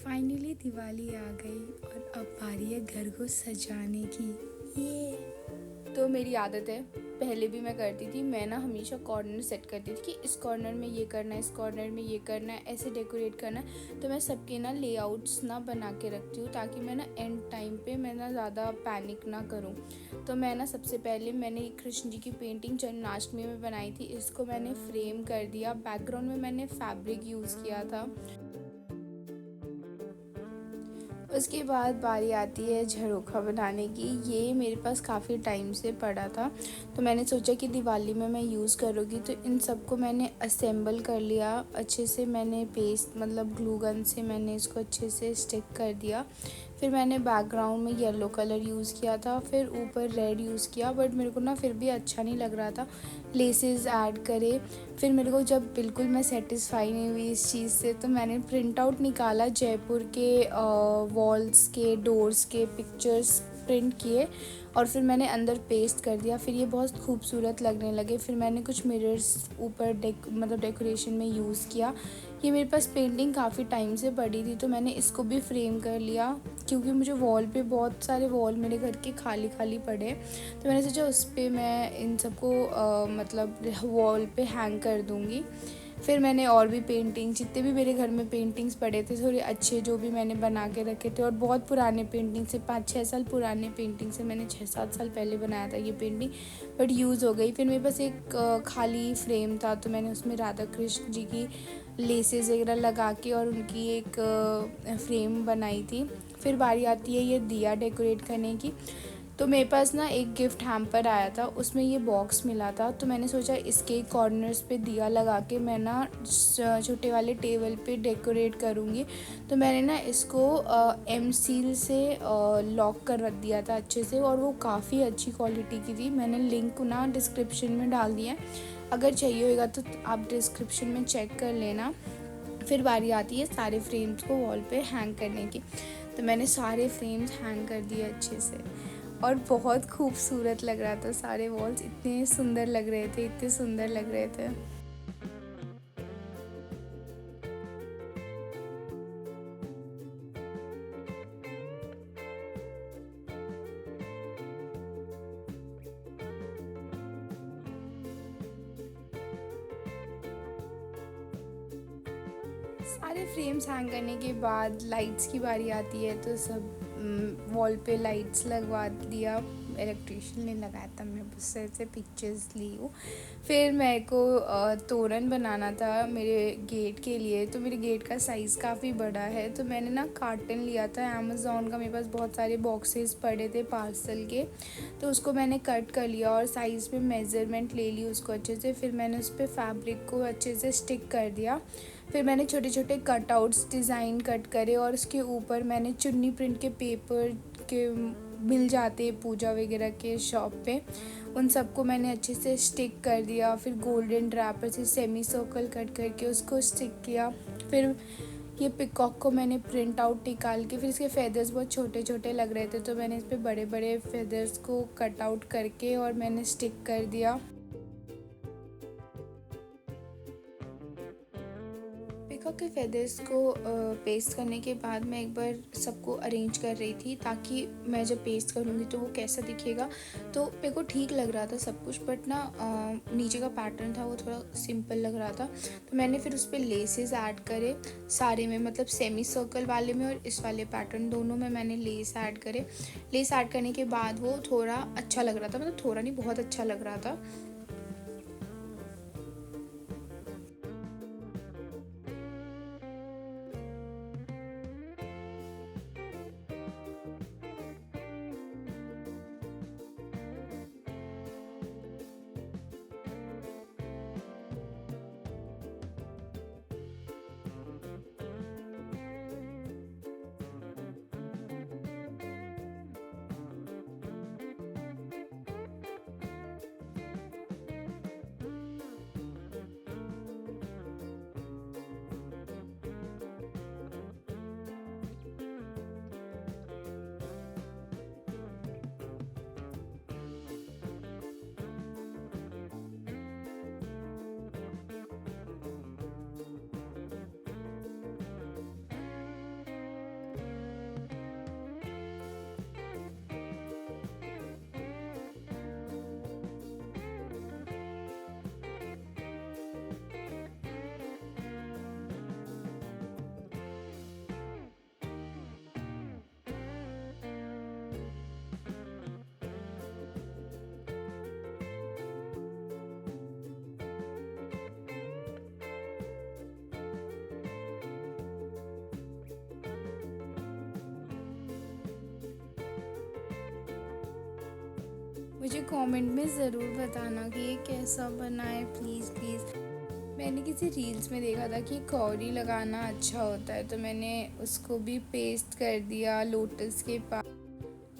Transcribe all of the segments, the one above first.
Finally Diwali आ गई और अब बारी है घर को सजाने की। ये तो मेरी आदत है, पहले भी मैं करती थी। मैं ना हमेशा कॉर्नर सेट करती थी कि इस कॉर्नर में ये करना है, इस कॉर्नर में ये करना है, ऐसे डेकोरेट करना है। तो मैं सबके ना लेआउट्स ना बना के रखती हूँ ताकि मैं ना एंड टाइम पे मैं ना ज़्यादा पैनिक ना करूँ। तो मैं ना सबसे पहले मैंने कृष्ण जी की पेंटिंग जन्माष्टमी में बनाई थी, इसको मैंने फ्रेम कर दिया। बैकग्राउंड में मैंने फैब्रिक यूज़ किया था। उसके बाद बारी आती है झरोखा बनाने की। ये मेरे पास काफ़ी टाइम से पड़ा था, तो मैंने सोचा कि दिवाली में मैं यूज़ करूँगी। तो इन सबको मैंने असेंबल कर लिया अच्छे से। मैंने पेस्ट मतलब ग्लू गन से मैंने इसको अच्छे से स्टिक कर दिया। फिर मैंने बैकग्राउंड में येलो कलर यूज़ किया था, फिर ऊपर रेड यूज़ किया, बट मेरे को ना फिर भी अच्छा नहीं लग रहा था। लेसेस ऐड करे। फिर मेरे को जब बिल्कुल मैं सेटिस्फाई नहीं हुई इस चीज़ से, तो मैंने प्रिंट आउट निकाला जयपुर के वॉल्स के डोर्स के पिक्चर्स प्रिंट किए और फिर मैंने अंदर पेस्ट कर दिया। फिर ये बहुत खूबसूरत लगने लगे। फिर मैंने कुछ मिरर्स ऊपर डेकोरेशन में यूज़ किया। ये मेरे पास पेंटिंग काफ़ी टाइम से पड़ी थी, तो मैंने इसको भी फ्रेम कर लिया क्योंकि मुझे वॉल पे बहुत सारे वॉल मेरे घर के खाली खाली पड़े। तो मैंने सोचा उस पर मैं इन सबको मतलब वॉल पे हैंग कर दूँगी। फिर मैंने और भी पेंटिंग, जितने भी मेरे घर में पेंटिंग्स पड़े थे थोड़े अच्छे, जो भी मैंने बना के रखे थे, और बहुत पुराने पेंटिंग से 5-6 साल पुराने पेंटिंग से, मैंने 6-7 साल पहले बनाया था ये पेंटिंग, बट यूज़ हो गई। फिर मेरे पास एक खाली फ्रेम था, तो मैंने उसमें राधा कृष्ण जी की लेसेस वगैरह लगा के और उनकी एक फ्रेम बनाई थी। फिर बारी आती है ये दिया डेकोरेट करने की। तो मेरे पास ना एक गिफ्ट हैम्पर आया था, उसमें ये बॉक्स मिला था। तो मैंने सोचा इसके कॉर्नर्स पे दिया लगा के मैं ना छोटे वाले टेबल पे डेकोरेट करूँगी। तो मैंने ना इसको एम सील से लॉक कर रख दिया था अच्छे से, और वो काफ़ी अच्छी क्वालिटी की थी। मैंने लिंक ना डिस्क्रिप्शन में डाल दिया है, अगर चाहिए होगा तो आप डिस्क्रिप्शन में चेक कर लेना। फिर बारी आती है सारे फ्रेम्स को वॉल पे हैंग करने की। तो मैंने सारे फ्रेम्स हैंग कर दिए अच्छे से और बहुत खूबसूरत लग रहा था। सारे वॉल्स इतने सुंदर लग रहे थे, इतने सुंदर लग रहे थे। सारे फ्रेम्स हैंग करने के बाद लाइट्स की बारी आती है, तो सब वॉल पे लाइट्स लगवा दिया। इलेक्ट्रिशियन ने लगाया था, मैं उससे से पिक्चर्स ली हूँ। फिर मेरे को तोरण बनाना था मेरे गेट के लिए। तो मेरे गेट का साइज़ काफ़ी बड़ा है, तो मैंने ना कार्टन लिया था अमेज़ॉन का। मेरे पास बहुत सारे बॉक्सेस पड़े थे पार्सल के, तो उसको मैंने कट कर लिया और साइज़ में मेज़रमेंट ले ली उसको अच्छे से। फिर मैंने उस पर फैब्रिक को अच्छे से स्टिक कर दिया। फिर मैंने छोटे छोटे कटआउट्स डिज़ाइन कट करे और उसके ऊपर मैंने चुन्नी प्रिंट के पेपर के मिल जाते पूजा वगैरह के शॉप पे, उन सबको मैंने अच्छे से स्टिक कर दिया। फिर गोल्डन ड्रैपर से सेमी सर्कल कट करके उसको स्टिक किया। फिर ये पिकॉक को मैंने प्रिंट आउट निकाल के, फिर इसके फेदर्स बहुत छोटे छोटे लग रहे थे, तो मैंने इस पर बड़े बड़े फेदर्स को कट आउट करके और मैंने स्टिक कर दिया। पीकॉक के फेदर्स को पेस्ट करने के बाद मैं एक बार सबको अरेंज कर रही थी ताकि मैं जब पेस्ट करूँगी तो वो कैसा दिखेगा। तो मेरे को ठीक लग रहा था सब कुछ, बट ना नीचे का पैटर्न था वो थोड़ा सिंपल लग रहा था। तो मैंने फिर उस पर लेसेस ऐड करे सारे में, मतलब सेमी सर्कल वाले में और इस वाले पैटर्न दोनों में मैंने लेस ऐड करे। लेस ऐड करने के बाद वो थोड़ा अच्छा लग रहा था, मतलब थोड़ा नहीं, बहुत अच्छा लग रहा था। मुझे कमेंट में ज़रूर बताना कि ये कैसा बना है, प्लीज़ प्लीज़। मैंने किसी रील्स में देखा था कि कौरी लगाना अच्छा होता है, तो मैंने उसको भी पेस्ट कर दिया लोटस के पास,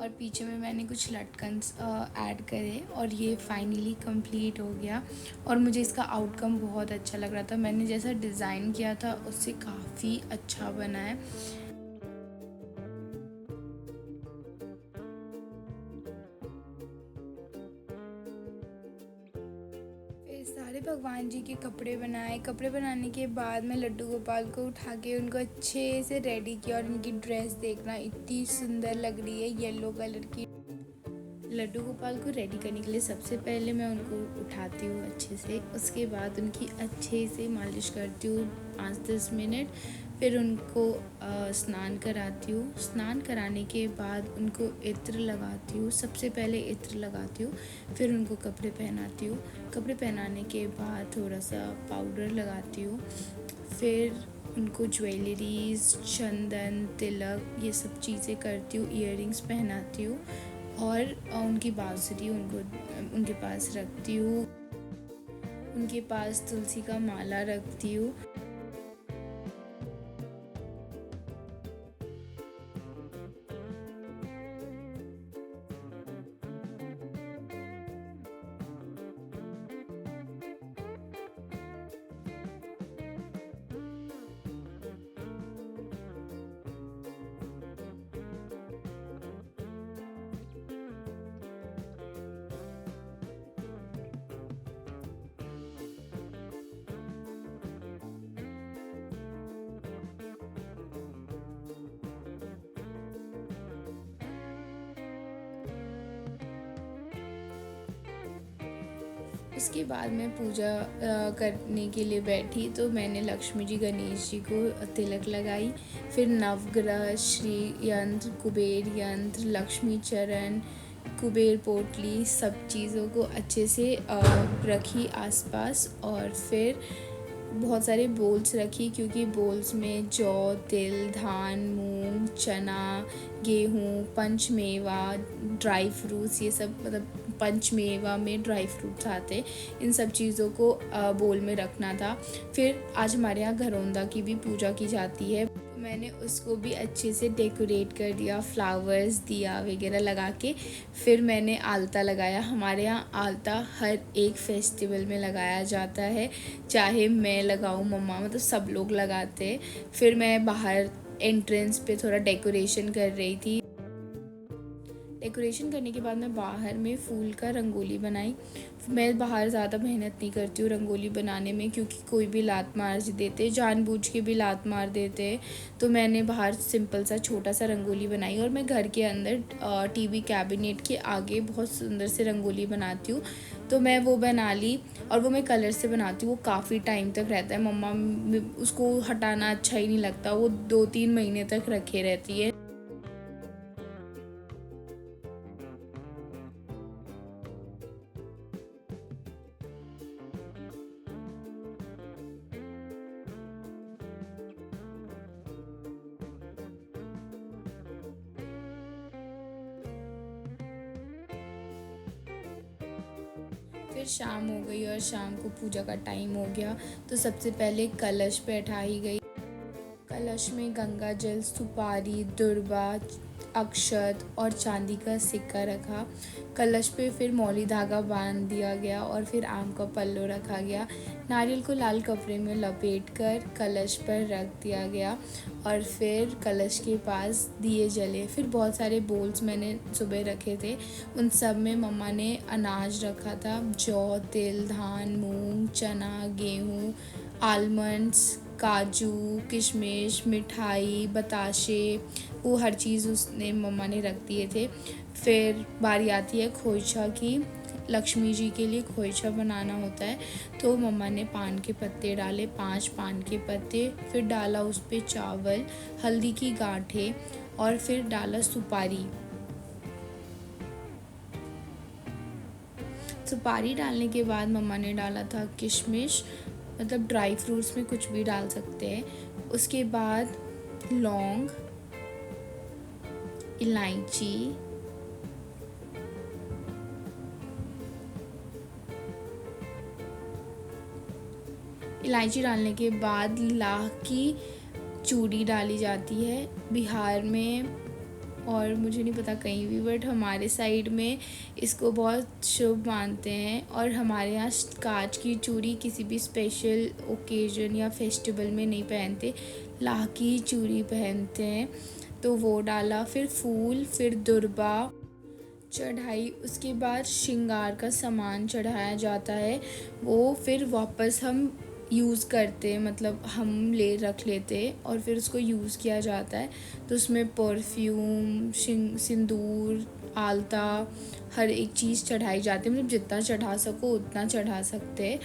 और पीछे में मैंने कुछ लटकन ऐड करे, और ये फाइनली कंप्लीट हो गया। और मुझे इसका आउटकम बहुत अच्छा लग रहा था। मैंने जैसा डिज़ाइन किया था उससे काफ़ी अच्छा बना है। फिर सारे भगवान जी के कपड़े बनाए। कपड़े बनाने के बाद मैं लड्डू गोपाल को उठा के उनको अच्छे से रेडी किया, और इनकी ड्रेस देखना इतनी सुंदर लग रही है, येलो कलर की। लड्डू गोपाल को रेडी करने के लिए सबसे पहले मैं उनको उठाती हूँ अच्छे से, उसके बाद उनकी अच्छे से मालिश करती हूँ 5-10 मिनट। फिर उनको स्नान कराती हूँ। स्नान कराने के बाद उनको इत्र लगाती हूँ। सबसे पहले इत्र लगाती हूँ, फिर उनको कपड़े पहनाती हूँ। कपड़े पहनाने के बाद थोड़ा सा पाउडर लगाती हूँ। फिर उनको ज्वेलरीज, चंदन, तिलक, ये सब चीज़ें करती हूँ। ईयरिंग्स पहनाती हूँ, और उनकी बांसुरी उनके पास रखती हूँ। उनके पास तुलसी का माला रखती हूँ। उसके बाद मैं पूजा करने के लिए बैठी, तो मैंने लक्ष्मी जी, गणेश जी को तिलक लगाई। फिर नवग्रह, श्री यंत्र, कुबेर यंत्र, लक्ष्मी चरण, कुबेर पोटली, सब चीज़ों को अच्छे से रखी आसपास। और फिर बहुत सारे बोल्स रखी, क्योंकि बोल्स में जौ, तिल, धान, मूंग, चना, गेहूँ, पंचमेवा, ड्राई फ्रूट्स, ये सब, मतलब पंचमेवा में ड्राई फ्रूट्स आते, इन सब चीज़ों को बोल में रखना था। फिर आज हमारे यहाँ घरौंदा की भी पूजा की जाती है, मैंने उसको भी अच्छे से डेकोरेट कर दिया, फ्लावर्स, दिया वगैरह लगा के। फिर मैंने आलता लगाया। हमारे यहाँ आलता हर एक फेस्टिवल में लगाया जाता है, चाहे मैं लगाऊँ, मम्मा, मतलब सब लोग लगाते हैं। फिर मैं बाहर एंट्रेंस पे थोड़ा डेकोरेशन कर रही थी। डेकोरेशन करने के बाद मैं बाहर में फूल का रंगोली बनाई। मैं बाहर ज़्यादा मेहनत नहीं करती हूँ रंगोली बनाने में, क्योंकि कोई भी लात मार देते, जानबूझ के भी लात मार देते हैं। तो मैंने बाहर सिंपल सा छोटा सा रंगोली बनाई, और मैं घर के अंदर टीवी कैबिनेट के आगे बहुत सुंदर से रंगोली बनाती हूँ। तो मैं वो बना ली, और वो मैं कलर से बनाती हूँ। वो काफ़ी टाइम तक रहता है। मम्मा उसको हटाना अच्छा ही नहीं लगता, वो 2-3 महीने तक रखे रहती है। फिर शाम हो गई, और शाम को पूजा का टाइम हो गया। तो सबसे पहले कलश बैठाई गई। कलश में गंगा जल, सुपारी, दुर्वा, अक्षत और चांदी का सिक्का रखा। कलश पे फिर मौली धागा बांध दिया गया, और फिर आम का पल्लो रखा गया। नारियल को लाल कपड़े में लपेटकर कलश पर रख दिया गया, और फिर कलश के पास दिए जले। फिर बहुत सारे बोल्स मैंने सुबह रखे थे, उन सब में मम्मा ने अनाज रखा था, जौ, तिल, धान, मूंग, चना, गेहूँ, आलमंड्स, काजू, किशमिश, मिठाई, बताशे, वो हर चीज़ उसने मम्मा ने रख दिए थे। फिर बारी आती है खोइछा की। लक्ष्मी जी के लिए खोइछा बनाना होता है, तो मम्मा ने पान के पत्ते डाले, 5 पान के पत्ते। फिर डाला उस पर चावल, हल्दी की गांठें, और फिर डाला सुपारी। सुपारी डालने के बाद मम्मा ने डाला था किशमिश, मतलब ड्राई फ्रूट्स में कुछ भी डाल सकते हैं। उसके बाद लौंग, इलायची, इलायची डालने के बाद लाख की चूड़ी डाली जाती है बिहार में, और मुझे नहीं पता कहीं भी, बट हमारे साइड में इसको बहुत शुभ मानते हैं। और हमारे यहाँ कांच की चूड़ी किसी भी स्पेशल ओकेजन या फेस्टिवल में नहीं पहनते, लाह की चूड़ी पहनते हैं। तो वो डाला, फिर फूल, फिर दुर्बा चढ़ाई, उसके बाद श्रृंगार का सामान चढ़ाया जाता है। वो फिर वापस हम यूज़ करते हैं, मतलब हम रख लेते हैं और फिर उसको यूज़ किया जाता है। तो उसमें परफ्यूम, सिंदूर, आलता, हर एक चीज़ चढ़ाई जाती है, मतलब जितना चढ़ा सको उतना चढ़ा सकते हैं।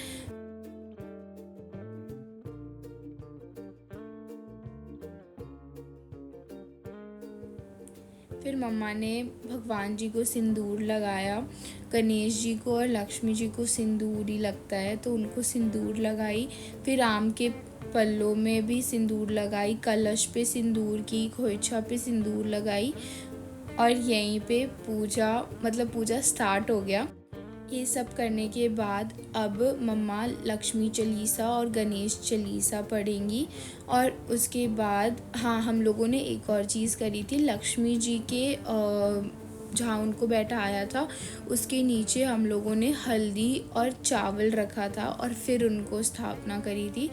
फिर मम्मा ने भगवान जी को सिंदूर लगाया, गणेश जी को और लक्ष्मी जी को सिंदूर ही लगता है तो उनको सिंदूर लगाई। फिर आम के पल्लों में भी सिंदूर लगाई, कलश पे सिंदूर की, खोइछा पे सिंदूर लगाई, और यहीं पे पूजा स्टार्ट हो गया। ये सब करने के बाद अब मम्मा लक्ष्मी चालीसा और गणेश चालीसा पढ़ेंगी। और उसके बाद हाँ, हम लोगों ने एक और चीज़ करी थी, लक्ष्मी जी के जहाँ उनको बैठाया था उसके नीचे हम लोगों ने हल्दी और चावल रखा था और फिर उनको स्थापना करी थी।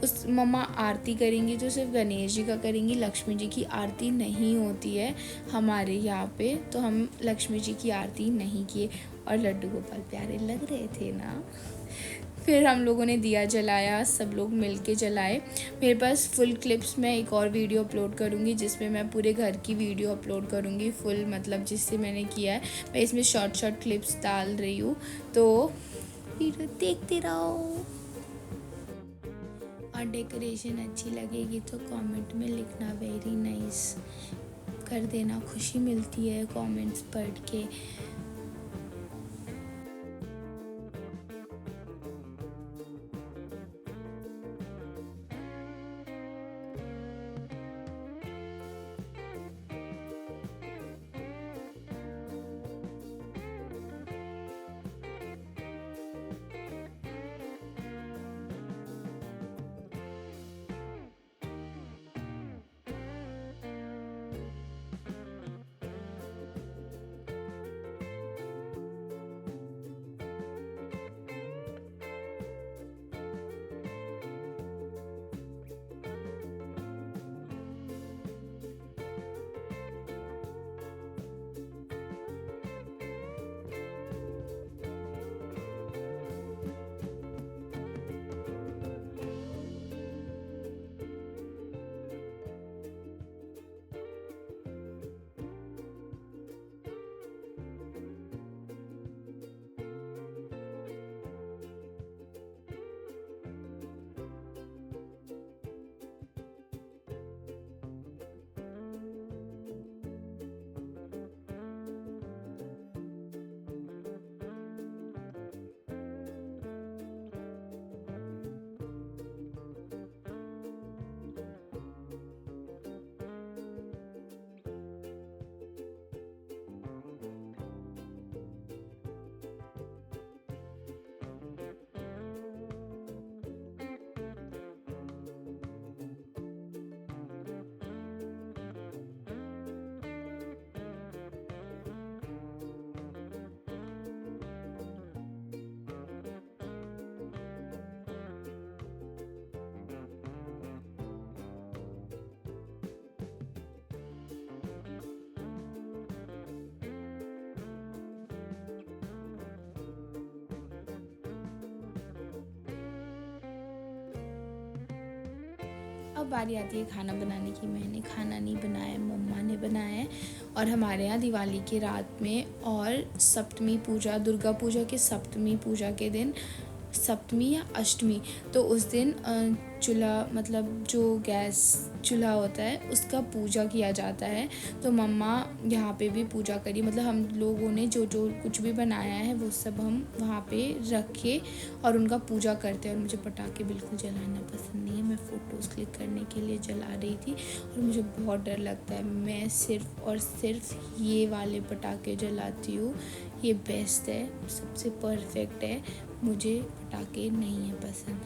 उस मम्मा आरती करेंगी तो सिर्फ गणेश जी का करेंगी, लक्ष्मी जी की आरती नहीं होती है हमारे यहाँ पे, तो हम लक्ष्मी जी की आरती नहीं किए। और लड्डू गोपाल प्यारे लग रहे थे ना। फिर हम लोगों ने दिया जलाया, सब लोग मिलके जलाए। मेरे पास फुल क्लिप्स में एक और वीडियो अपलोड करूँगी जिसमें मैं पूरे घर की वीडियो अपलोड करूँगी फुल, मतलब जिससे मैंने किया है। मैं इसमें शॉर्ट क्लिप्स डाल रही हूँ, तो वीडियो देखते रहो। और डेकोरेशन अच्छी लगेगी तो कमेंट में लिखना वेरी नाइस कर देना, खुशी मिलती है कमेंट्स पढ़ के। अब बारी आती है खाना बनाने की। मैंने खाना नहीं बनाया, मम्मा ने बनाया है। और हमारे यहाँ दिवाली की रात में और सप्तमी पूजा, दुर्गा पूजा के सप्तमी पूजा के दिन, सप्तमी या अष्टमी, तो उस दिन चूल्हा, मतलब जो गैस चूल्हा होता है उसका पूजा किया जाता है। तो मम्मा यहाँ पे भी पूजा करी, मतलब हम लोगों ने जो जो कुछ भी बनाया है वो सब हम वहाँ पे रखे और उनका पूजा करते हैं। और मुझे पटाखे बिल्कुल जलाना पसंद नहीं है, मैं फ़ोटोज़ क्लिक करने के लिए जला रही थी और मुझे बहुत डर लगता है। मैं सिर्फ़ और सिर्फ ये वाले पटाखे जलाती हूँ, ये बेस्ट है, सबसे परफेक्ट है। मुझे पटाखे नहीं है पसंद।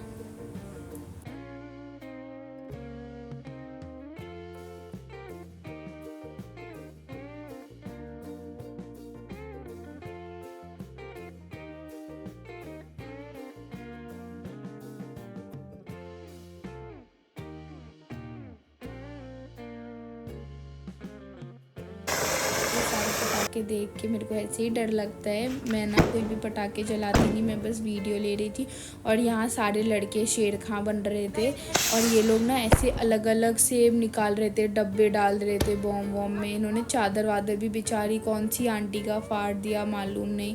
पटाखे देख के मेरे को ऐसे ही डर लगता है। मैं ना कोई भी पटाखे जलाती नहीं, मैं बस वीडियो ले रही थी। और यहाँ सारे लड़के शेर खां बन रहे थे और ये लोग ना ऐसे अलग अलग सेब निकाल रहे थे, डब्बे डाल रहे थे बॉम वॉम में। इन्होंने चादर वादर भी बेचारी कौन सी आंटी का फाड़ दिया मालूम नहीं।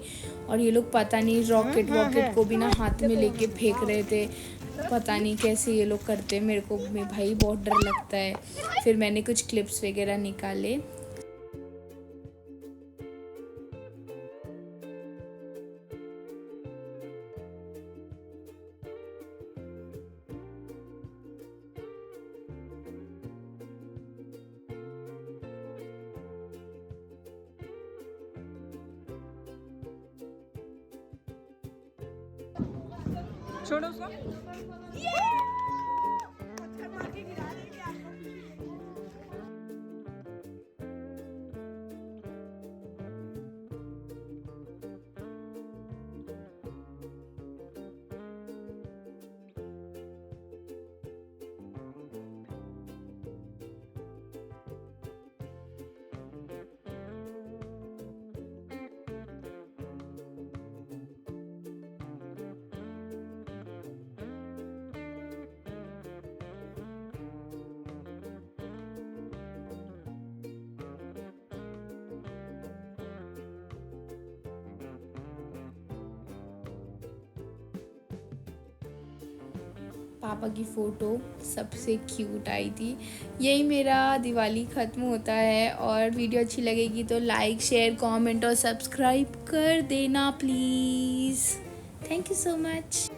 और ये लोग पता नहीं रॉकेट वॉकेट को भी ना हाथ में लेके फेंक रहे थे। पता नहीं कैसे ये लोग करते, मेरे को में भाई बहुत डर लगता है। फिर मैंने कुछ क्लिप्स वगैरह निकाले। छोड़ो उसको। पापा की फ़ोटो सबसे क्यूट आई थी। यही मेरा दिवाली ख़त्म होता है। और वीडियो अच्छी लगेगी तो लाइक शेयर कमेंट और सब्सक्राइब कर देना please. Thank you so much.